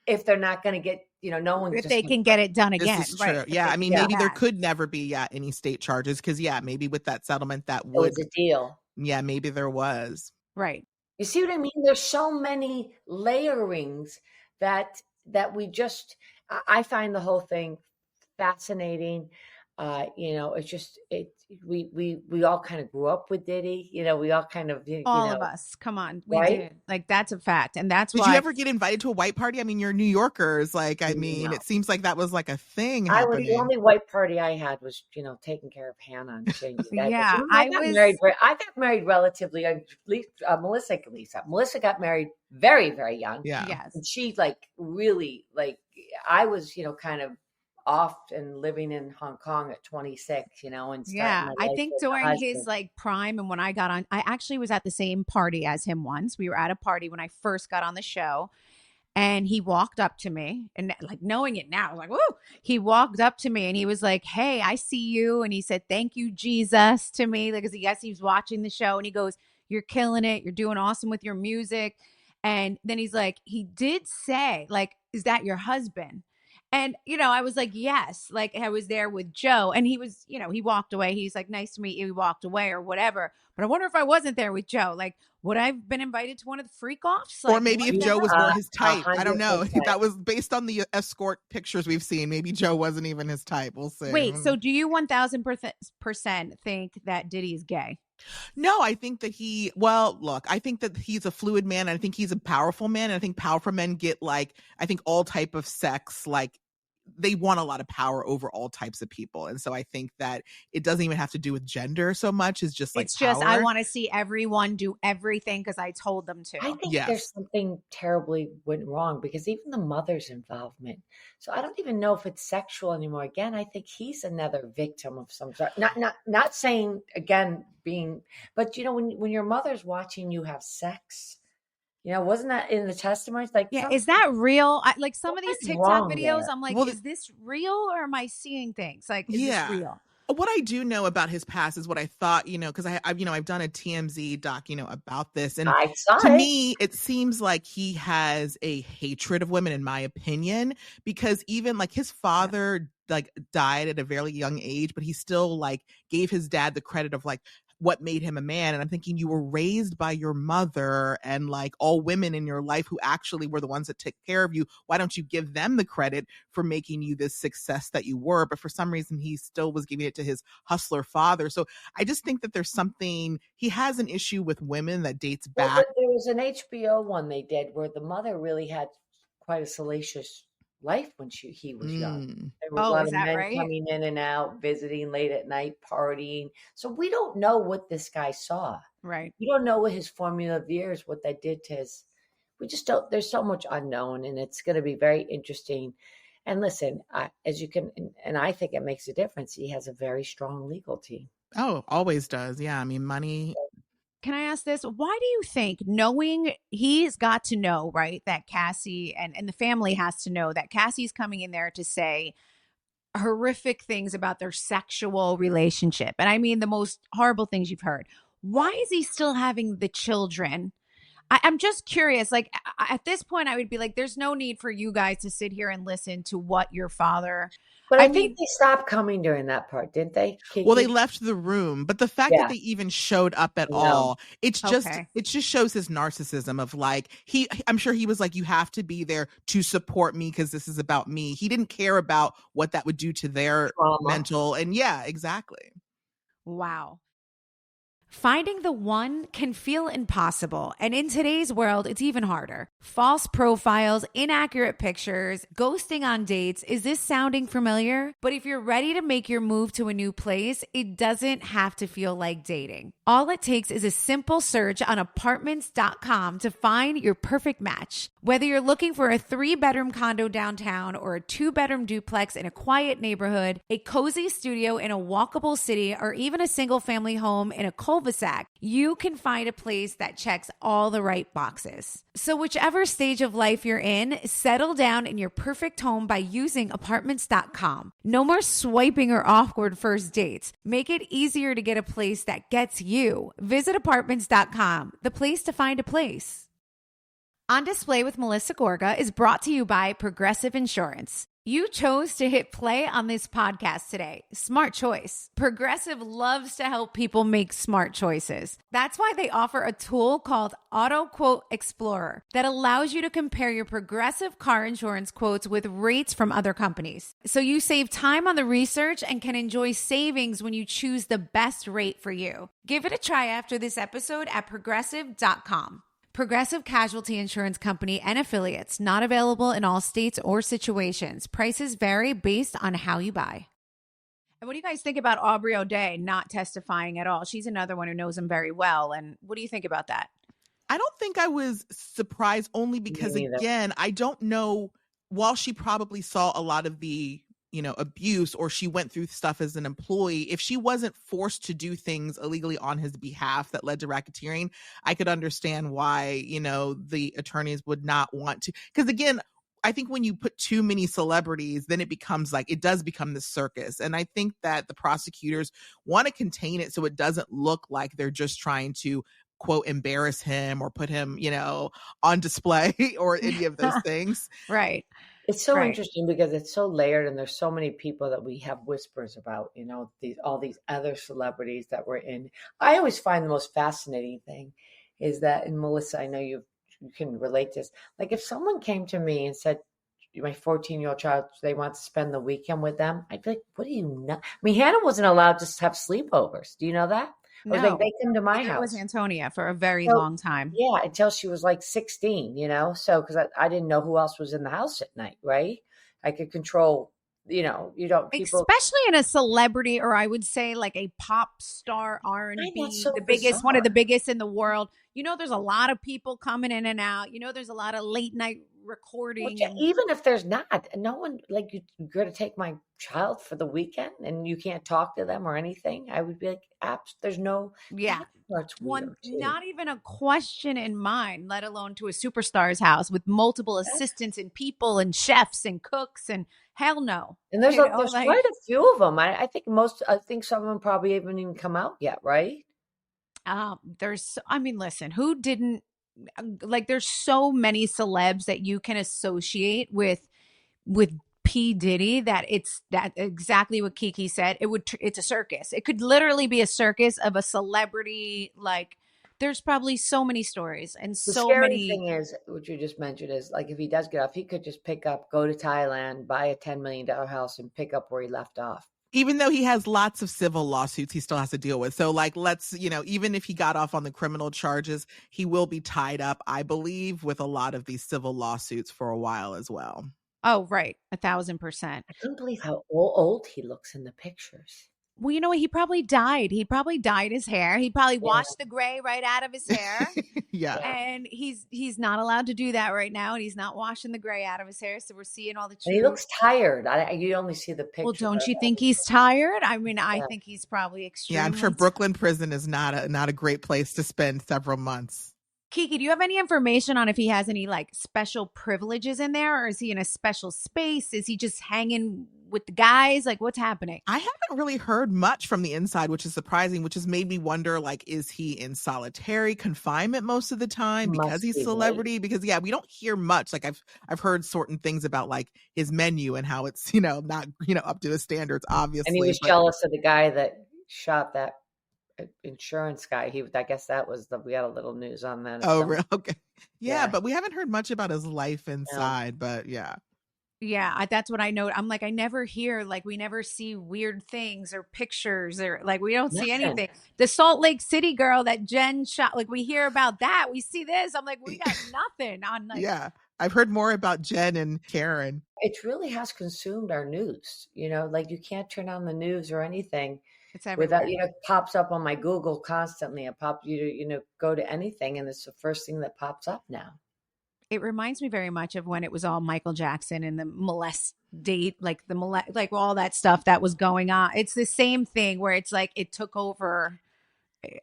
if they're not going to get, no one? If they can get it done again. This is true. Right. Yeah. I mean, maybe there could never be any state charges because, maybe with that settlement that would. It was a deal. Yeah, maybe there was. Right. You see what I mean? There's so many layerings that we just, I find the whole thing fascinating. It's just, we all kind of grew up with Diddy. We all kind of, all of us. Come on. We did. Like, that's a fact. And that's why. Did you ever get invited to a white party? I mean, you're New Yorkers. Like, I mean, It seems like that was like a thing happening. The only white party I had was, taking care of Hannah and changing diapers. Yeah. I got married relatively young. Melissa got married very, very young. Yeah. Yes. And she really I was, kind of off and living in Hong Kong at 26, and I think during his prime, and when I got on, I actually was at the same party as him once. We were at a party when I first got on the show, and he walked up to me, and knowing it now, I was like, whoa. He walked up to me and he was like, "Hey, I see you," and he said, "Thank you, Jesus," to me, because I guess he was watching the show, and he goes, you're killing it. You're doing awesome with your music. And then he's like, he did say, like, is that your husband? And, I was like, yes, like I was there with Joe and he was, he walked away. He's like, nice to meet you. He walked away or whatever. But I wonder if I wasn't there with Joe, like, would I have been invited to one of the freak offs? Like, or maybe if Joe was more his type. I don't know. That was based on the escort pictures we've seen. Maybe Joe wasn't even his type. We'll see. Wait, so do you 1000% think that Diddy is gay? No, I think that I think that he's a fluid man. And I think he's a powerful man. And I think powerful men get like, I think all type of sex, like they want a lot of power over all types of people. And so I think that it doesn't even have to do with gender so much. It's just like it's just, I want to see everyone do everything because I told them to. I think there's something terribly went wrong because even the mother's involvement. So I don't even know if it's sexual anymore. Again, I think he's another victim of some sort. Not saying again but when your mother's watching you have sex, wasn't that in the testimonies? Like, is that real? Like some of these TikTok videos, I'm like, is this real or am I seeing things? Like, is this real? What I do know about his past is what I thought, because I've done a TMZ doc, about this. And me, it seems like he has a hatred of women, in my opinion, because even like his father like died at a very young age, but he still like gave his dad the credit of like what made him a man. And I'm thinking, you were raised by your mother and like all women in your life who actually were the ones that took care of you. Why don't you give them the credit for making you this success that you were? But for some reason, he still was giving it to his hustler father. So I just think that there's something, he has an issue with women that dates back. But there was an HBO one they did where the mother really had quite a salacious life when he was young. There was a lot of men coming in and out, visiting late at night, partying. So we don't know what this guy saw. Right. We don't know what his formula of years, what that did to his. We just don't. There's so much unknown, and it's going to be very interesting. And listen, as you can, and I think it makes a difference. He has a very strong legal team. Oh, always does. Yeah, I mean, money. Can I ask this? Why do you think, knowing he's got to know, right, that Cassie and the family has to know that Cassie's coming in there to say horrific things about their sexual relationship? And I mean the most horrible things you've heard. Why is he still having the children? I'm just curious. Like at this point, I would be like, there's no need for you guys to sit here and listen to what your father. But I think they stopped coming during that part, didn't they? Kiki? Well, they left the room, but the fact that they even showed up at all, it just shows his narcissism of like, I'm sure he was like, you have to be there to support me because this is about me. He didn't care about what that would do to their mental. And yeah, exactly. Wow. Finding the one can feel impossible, and in today's world, it's even harder. False profiles, inaccurate pictures, ghosting on dates. Is this sounding familiar? But if you're ready to make your move to a new place, it doesn't have to feel like dating. All it takes is a simple search on apartments.com to find your perfect match. Whether you're looking for a 3-bedroom condo downtown or a 2-bedroom duplex in a quiet neighborhood, a cozy studio in a walkable city, or even a single-family home in a cul-de-sac, you can find a place that checks all the right boxes. So whichever stage of life you're in, settle down in your perfect home by using apartments.com. No more swiping or awkward first dates. Make it easier to get a place that gets you. Visit apartments.com, the place to find a place. On Display with Melissa Gorga is brought to you by Progressive Insurance. You chose to hit play on this podcast today. Smart choice. Progressive loves to help people make smart choices. That's why they offer a tool called Auto Quote Explorer that allows you to compare your Progressive car insurance quotes with rates from other companies. So you save time on the research and can enjoy savings when you choose the best rate for you. Give it a try after this episode at progressive.com. Progressive Casualty Insurance Company and affiliates. Not available in all states or situations. Prices vary based on how you buy. And what do you guys think about Aubrey O'Day not testifying at all? She's another one who knows him very well. And what do you think about that? I don't think I was surprised, only because, again, I don't know, while she probably saw a lot of the abuse, or she went through stuff as an employee, if she wasn't forced to do things illegally on his behalf that led to racketeering, I could understand why, the attorneys would not want to. Because again, I think when you put too many celebrities, then it does become this circus. And I think that the prosecutors want to contain it so it doesn't look like they're just trying to quote, embarrass him or put him, on display or any of those things. Right. It's so Right. interesting because it's so layered and there's so many people that we have whispers about, all these other celebrities that were in. I always find the most fascinating thing is that, and Melissa, I know you can relate to this. Like if someone came to me and said, my 14-year-old child, they want to spend the weekend with them, I'd be like, what do you know? I mean, Hannah wasn't allowed to have sleepovers. Do you know that? I was like, they come to my house. It was Antonia for a very long time. Yeah, until she was like 16, so because I didn't know who else was in the house at night, right? I could control, you don't people, especially in a celebrity, or I would say like a pop star R&B, so the biggest, bizarre. one of the biggest in the world. There's a lot of people coming in and out. There's a lot of late night recording. Even if there's not, no one, like, you're going to take my child for the weekend and you can't talk to them or anything. I would be like, there's no. Yeah. One, not even a question in mind, let alone to a superstar's house with multiple assistants and people and chefs and cooks, and hell no. And there's quite a few of them. I think some of them probably haven't even come out yet, right? Listen, who didn't, like, there's so many celebs that you can associate with P. Diddy that it's that exactly what Kiki said. It's a circus. It could literally be a circus of a celebrity. Like, there's probably so many stories and so many. The scary thing is, what you just mentioned is, like, if he does get off, he could just go to Thailand, buy a $10 million house and pick up where he left off. Even though he has lots of civil lawsuits he still has to deal with. So, like, even if he got off on the criminal charges, he will be tied up, I believe, with a lot of these civil lawsuits for a while as well. Oh, right. 1,000%. I couldn't believe how old he looks in the pictures. Well, he probably dyed. He probably dyed his hair. He probably washed the gray right out of his hair. Yeah. And he's not allowed to do that right now. And he's not washing the gray out of his hair. So we're seeing all the truth. He looks tired. You only see the picture. Well, don't you think he's tired? I mean, I think he's probably extremely. Yeah, I'm sure Brooklyn prison is not a great place to spend several months. Kiki, do you have any information on if he has any like special privileges in there, or is he in a special space? Is he just hanging with the guys? Like, what's happening? I haven't really heard much from the inside, which is surprising, which has made me wonder, like, is he in solitary confinement most of the time because he's a celebrity? Right? Because, we don't hear much. Like, I've heard certain things about, like, his menu and how it's, not, up to the standards, obviously. And he was jealous of the guy that shot that insurance guy. I guess that was we had a little news on that. Oh, really? Okay. Yeah, but we haven't heard much about his life inside, but yeah. Yeah, that's what I know. I'm like, I never hear, like, we never see weird things or pictures, or like, we don't see anything. The Salt Lake City girl that Jen shot, like, we hear about that. We see this. I'm like, we got nothing on. Like, yeah, I've heard more about Jen and Karen. It really has consumed our news. Like, you can't turn on the news or anything. It's everywhere. Without, it pops up on my Google constantly. It pops, go to anything, and it's the first thing that pops up now. It reminds me very much of when it was all Michael Jackson and the like all that stuff that was going on. It's the same thing where it's like it took over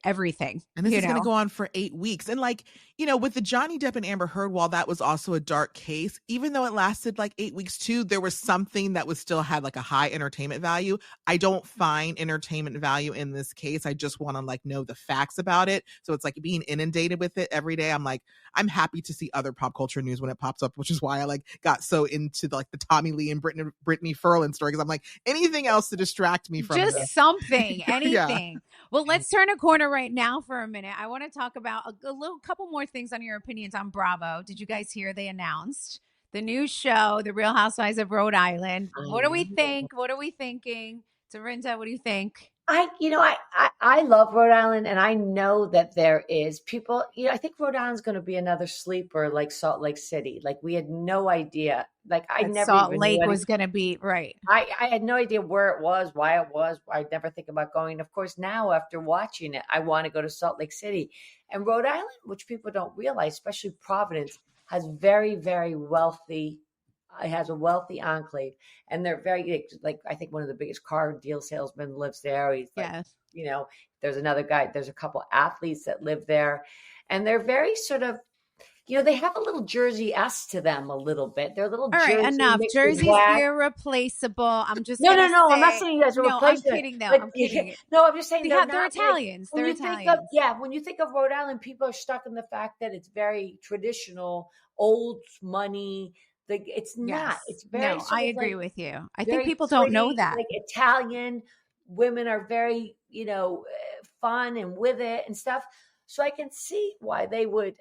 everything. And this is going to go on for 8 weeks. And like, with the Johnny Depp and Amber Heard, while that was also a dark case, even though it lasted like 8 weeks too, there was something that was still had like a high entertainment value. I don't find entertainment value in this case. I just want to like know the facts about it. So it's like being inundated with it every day. I'm like, I'm happy to see other pop culture news when it pops up, which is why I like got so into the Tommy Lee and Brittany Furlan story. Cause I'm like, anything else to distract me from just this. Something, anything. Yeah. Well, let's turn a corner right now for a minute. I want to talk about a couple more things on your opinions on Bravo. Did you guys hear they announced the new show, The Real Housewives of Rhode Island? What do we think? What are we thinking? Dorinda, what do you think? I love Rhode Island, and I know that there is people, I think Rhode Island's going to be another sleeper like Salt Lake City. Like, we had no idea. Like, I never Salt Lake was going to be right. I had no idea where it was, why it was. I'd never think about going. Of course, now after watching it, I want to go to Salt Lake City. And Rhode Island, which people don't realize, especially Providence, has very, very wealthy. It has a wealthy enclave, and they're very, like, I think one of the biggest car deal salesmen lives there. He's like, there's another guy, there's a couple athletes that live there, and they're very sort of, they have a little Jersey-esque to them a little bit. They're a little All right, Jersey enough. mixed with Jersey's wax. irreplaceable. I'm just No, gonna I'm not say, saying you guys are no, I'm replacing it. kidding though. But I'm kidding. no, I'm just saying They're not like Italians. when They're you think of Italians. when you think of Rhode Island, people are stuck in the fact that it's very traditional, old money. Like it's not. Yes. It's very No, sort I of agree like with you. I think very people don't know pretty, that. like Italian women are very, fun and with it and stuff. So I can see why they would.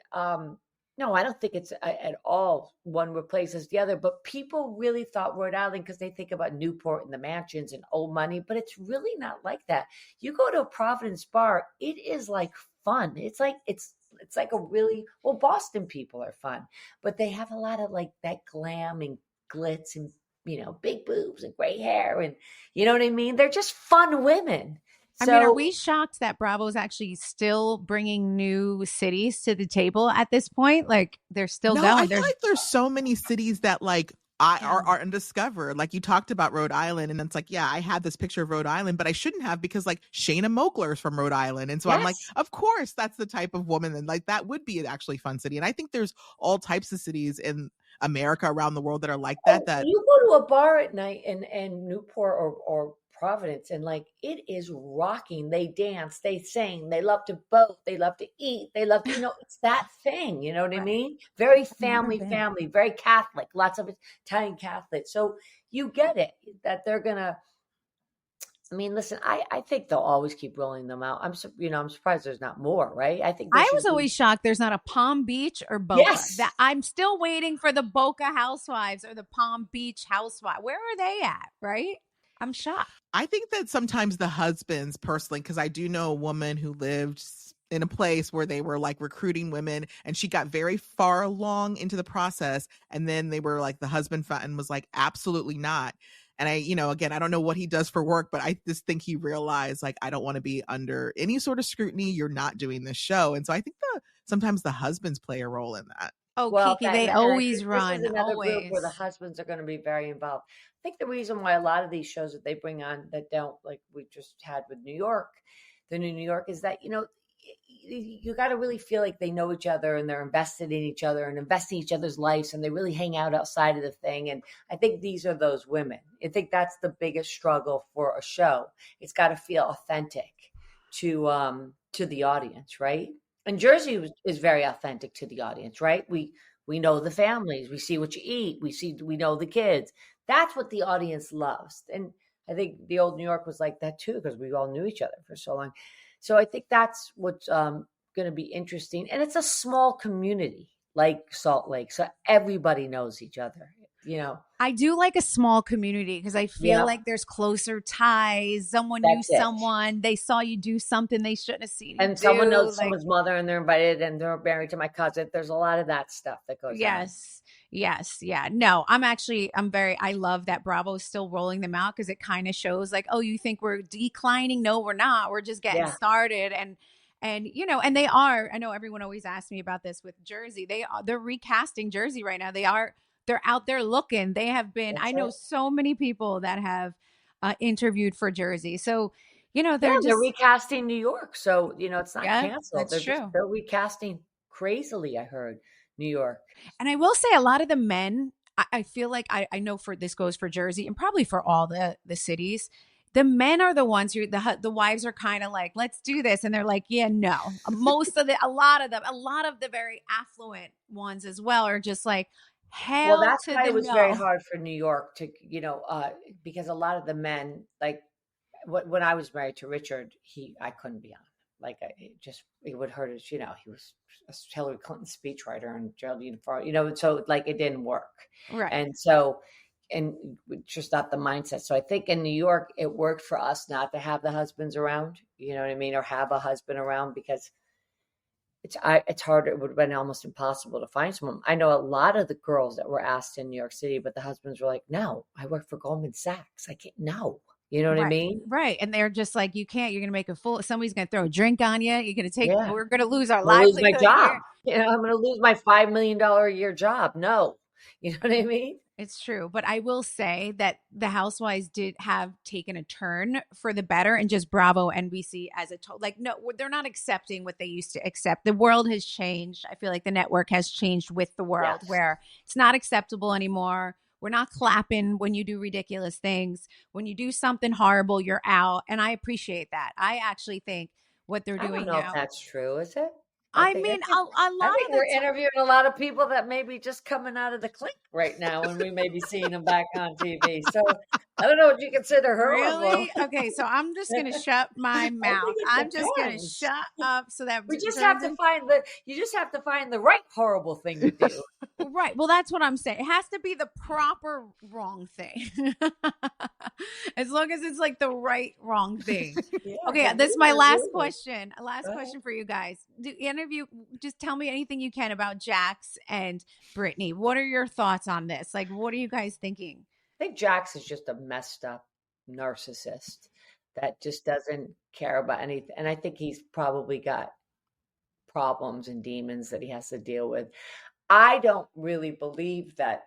No, I don't think it's at all one replaces the other. But people really thought Rhode Island because they think about Newport and the mansions and old money, but it's really not like that. You go to a Providence bar, it is like fun. It's like like a really Boston people are fun, but they have a lot of like that glam and glitz and big boobs and gray hair and you know what I mean. They're just fun women. I mean, are we shocked that Bravo's actually still bringing new cities to the table at this point? Like they're still going. I feel like there's so many cities that like are undiscovered. Like you talked about Rhode Island, and it's like, yeah, I had this picture of Rhode Island, but I shouldn't have because like Shayna Mogler is from Rhode Island, and so I'm like, of course, that's the type of woman, and like that would be an actually fun city. And I think there's all types of cities in America around the world that are like that. That you go to a bar at night in Newport or Providence, and like it is rocking. They dance, they sing, they love to boat, they love to eat, they love to, it's that thing, you know what I mean? Very family, very Catholic, lots of Italian Catholic. So you get it that they're gonna. I mean, listen, I think they'll always keep rolling them out. I'm surprised there's not more, right? I think I was always shocked there's not a Palm Beach or Boca. Yes. That I'm still waiting for the Boca Housewives or the Palm Beach Housewives. Where are they at, right? I'm shocked. I think that sometimes the husbands personally, because I do know a woman who lived in a place where they were like recruiting women and she got very far along into the process. And then they were like, the husband and was like, absolutely not. And again, I don't know what he does for work, but I just think he realized like, I don't want to be under any sort of scrutiny. You're not doing this show. And so I think sometimes the husbands play a role in that. Oh, well, Kiki, they always run. This is another always. group where the husbands are going to be very involved. I think the reason why a lot of these shows that they bring on that don't, like we just had with New York, the new New York, is that, you got to really feel like they know each other and they're invested in each other and investing in each other's lives, and they really hang out outside of the thing. And I think these are those women. I think that's the biggest struggle for a show. It's got to feel authentic to the audience, right? And Jersey is very authentic to the audience, right? We know the families. We see what you eat. We know the kids. That's what the audience loves. And I think the old New York was like that too, because we all knew each other for so long. So I think that's what's going to be interesting. And it's a small community like Salt Lake. So everybody knows each other, I do like a small community because I feel like there's closer ties. Someone knew someone. They saw you do something they shouldn't have seen. And someone knows someone's mother and they're invited and they're married to my cousin. There's a lot of that stuff that goes on. Yes. Yeah. No, I love that Bravo's still rolling them out because it kind of shows like, oh, you think we're declining? No, we're not. We're just getting started. And and they are, I know everyone always asks me about this with Jersey. They're recasting Jersey right now. They're out there looking. They have been, I know so many people that have interviewed for Jersey. So, they're recasting New York. So, it's not canceled. That's true. They're recasting crazily, I heard, New York. And I will say a lot of the men, I feel like I know this goes for Jersey and probably for all the cities. The men are the ones who the wives are kind of like, let's do this. And they're like, yeah, no. A lot of the very affluent ones as well are just like, hell that's to why the it was no. very hard for New York to, because a lot of the men, like when I was married to Richard, I couldn't be on. Like it would hurt us, he was a Hillary Clinton speechwriter and Geraldine Farr, so like it didn't work. Right. And so, and just not the mindset. So I think in New York, it worked for us not to have the husbands around, you know what I mean? Or have a husband around because it's harder. It would have been almost impossible to find someone. I know a lot of the girls that were asked in New York City, but the husbands were like, no, I work for Goldman Sachs. I can't, no. You know what I mean? Right. And they're just like, you can't, you're going to make a fool. Somebody's going to throw a drink on you. You're going to we're going to lose our lives. Lose my job. I'm going to lose my $5 million a year job. No. You know what I mean? It's true. But I will say that the Housewives did have taken a turn for the better, and just bravo NBC as a total. Like, no, they're not accepting what they used to accept. The world has changed. I feel like the network has changed with the world, where it's not acceptable anymore. We're not clapping when you do ridiculous things. When you do something horrible, you're out. And I appreciate that. I actually think what they're doing I don't know now. if that's true, is it? I mean, a lot of we're interviewing a lot of people that may be just coming out of the clink right now, and we may be seeing them back on TV. So I don't know what you consider horrible. Really? Okay, so I'm just going to shut my mouth. I'm just going to shut up so that we just have to find you just have to find the right horrible thing to do. Right. Well, that's what I'm saying. It has to be the proper wrong thing. As long as it's like the right wrong thing. Okay, this is my last question. Last question for you guys. Do any of you just tell me anything you can about Jax and Britney? What are your thoughts on this? Like, what are you guys thinking? I think Jax is just a messed up narcissist that just doesn't care about anything. And I think he's probably got problems and demons that he has to deal with. I don't really believe that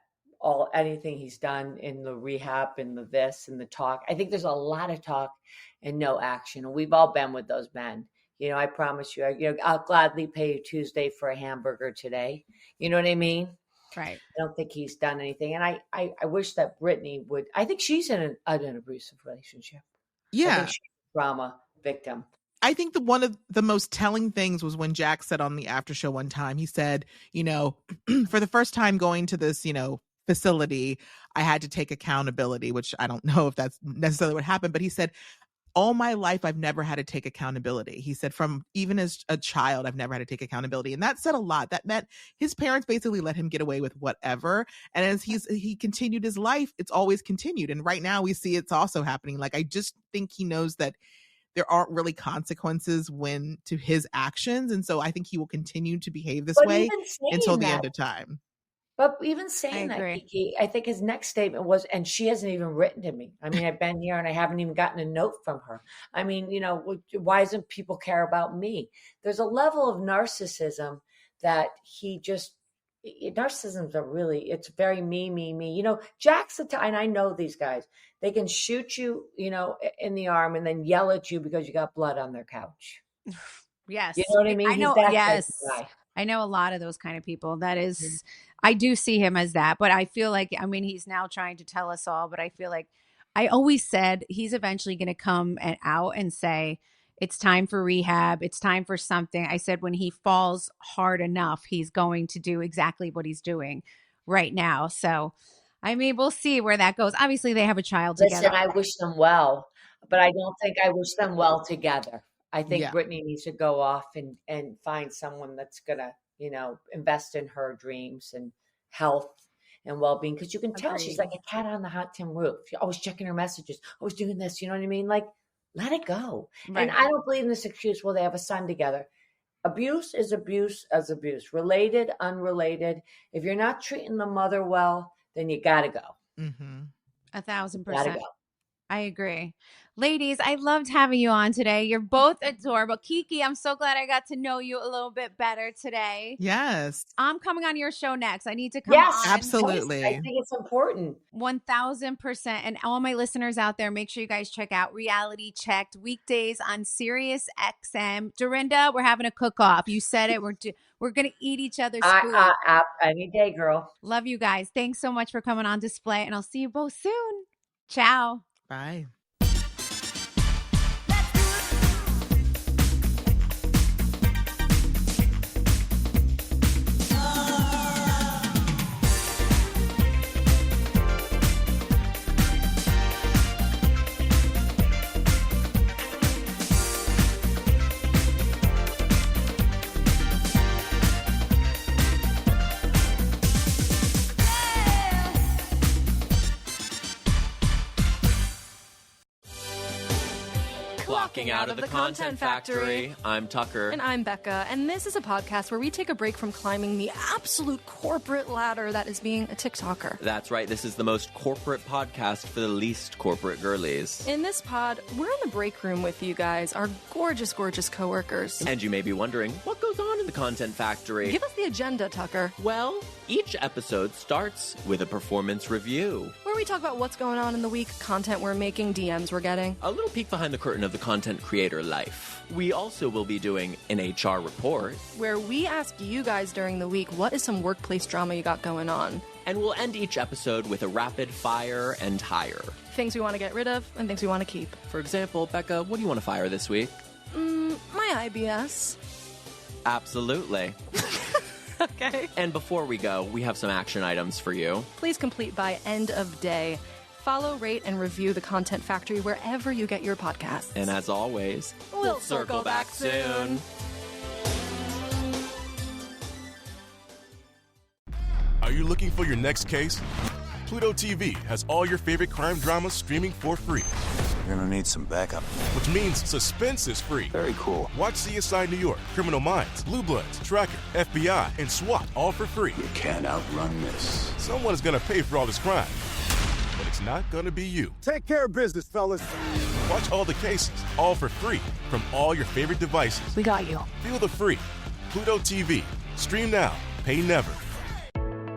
anything he's done in the rehab and the this and the talk. I think there's a lot of talk and no action. And we've all been with those men. You know, I promise you, I'll gladly pay you Tuesday for a hamburger today. You know what I mean? Right. I don't think he's done anything. And I wish that Britney would. I think she's in an abusive relationship. Yeah. I think she's a drama victim. I think one of the most telling things was when Jax said on the after show one time, he said, for the first time going to this, facility, I had to take accountability, which I don't know if that's necessarily what happened, but he said, all my life, I've never had to take accountability. He said, from even as a child, I've never had to take accountability. And that said a lot. That meant his parents basically let him get away with whatever. And as he continued his life, it's always continued. And right now we see it's also happening. Like, I just think he knows that there aren't really consequences to his actions. And so I think he will continue to behave this way until the end of time. But even saying that, Kiki, I think his next statement was, and she hasn't even written to me. I mean, I've been here and I haven't even gotten a note from her. I mean, why doesn't people care about me? There's a level of narcissism that narcissisms are really, it's very me. Jax, and I know these guys, they can shoot you, in the arm and then yell at you because you got blood on their couch. Yes. You know what I mean? I know. Yes. I know a lot of those kind of people. That is, I do see him as that, but I feel like, he's now trying to tell us all, but I feel like I always said he's eventually going to come out and say, it's time for rehab. It's time for something. I said, when he falls hard enough, he's going to do exactly what he's doing right now. So, we'll see where that goes. Obviously they have a child together. Listen, I wish them well, but I don't think I wish them well together. I think Britney needs to go off and find someone that's going to, invest in her dreams and health and well-being. Because you can tell she's like a cat on the hot tin roof. She's always checking her messages, always doing this. You know what I mean? Like, let it go. Right. And I don't believe in this excuse, well, they have a son together. Abuse is abuse as abuse. Related, unrelated. If you're not treating the mother well, then you got to go. Mm-hmm. 1,000%. I agree. Ladies, I loved having you on today. You're both adorable. Kiki, I'm so glad I got to know you a little bit better today. Yes. I'm coming on your show next. I need to come on. Yes, absolutely. I think it's important. 1,000%. And all my listeners out there, make sure you guys check out Reality Checked weekdays on Sirius XM. Dorinda, we're having a cook-off. You said it. We're going to eat each other's food. Any day, girl. Love you guys. Thanks so much for coming on display, and I'll see you both soon. Ciao. Bye. Out of the Content Factory. I'm Tucker. And I'm Becca. And this is a podcast where we take a break from climbing the absolute corporate ladder that is being a TikToker. That's right. This is the most corporate podcast for the least corporate girlies. In this pod, we're in the break room with you guys, our gorgeous, gorgeous coworkers. And you may be wondering, what goes on in the Content Factory? Give us the agenda, Tucker. Well, Each episode starts with a performance review, where we talk about what's going on in the week, content we're making, DMs we're getting. a little peek behind the curtain of the content creator life. We also will be doing an HR report, Where we ask you guys during the week, what is some workplace drama you got going on? and we'll end each episode with a rapid fire and hire. Things we want to get rid of and things we want to keep. For example, Becca, what do you want to fire this week? My IBS. Absolutely. Okay. And before we go, we have some action items for you. Please complete by end of day. Follow, rate, and review The Content Factory wherever you get your podcasts. And as always, We'll circle back soon. Are you looking for your next case? Pluto TV has all your favorite crime dramas streaming for free, You're gonna need some backup. which means suspense is free. Very cool. Watch CSI New York, Criminal Minds, Blue Bloods, Tracker, FBI, and SWAT all for free. You can't outrun this. Someone is gonna pay for all this crime, but it's not gonna be you. Take care of business, fellas. Watch all the cases, all for free, from all your favorite devices. We got you. Feel the free. Pluto TV. Stream now. Pay never.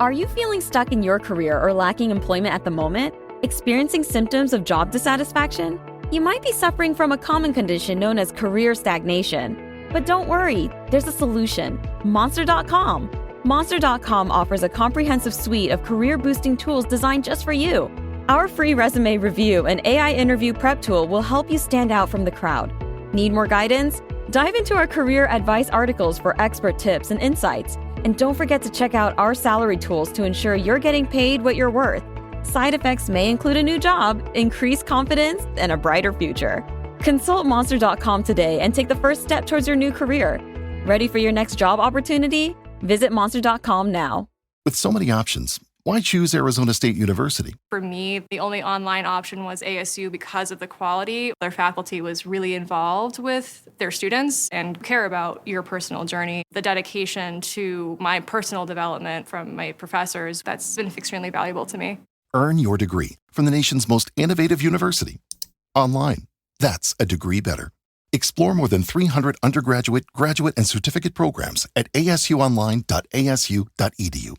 Are you feeling stuck in your career or lacking employment at the moment? Experiencing symptoms of job dissatisfaction? You might be suffering from a common condition known as career stagnation. But don't worry, there's a solution. Monster.com. Monster.com offers a comprehensive suite of career-boosting tools designed just for you. Our free resume review and AI interview prep tool will help you stand out from the crowd. Need more guidance? Dive into our career advice articles for expert tips and insights. And don't forget to check out our salary tools to ensure you're getting paid what you're worth. Side effects may include a new job, increased confidence, and a brighter future. Consult Monster.com today and take the first step towards your new career. Ready for your next job opportunity? Visit Monster.com now. With so many options, why choose Arizona State University? For me, the only online option was ASU because of the quality. Their faculty was really involved with their students and care about your personal journey. The dedication to my personal development from my professors, that's been extremely valuable to me. Earn your degree from the nation's most innovative university. Online. That's a degree better. Explore more than 300 undergraduate, graduate, and certificate programs at asuonline.asu.edu.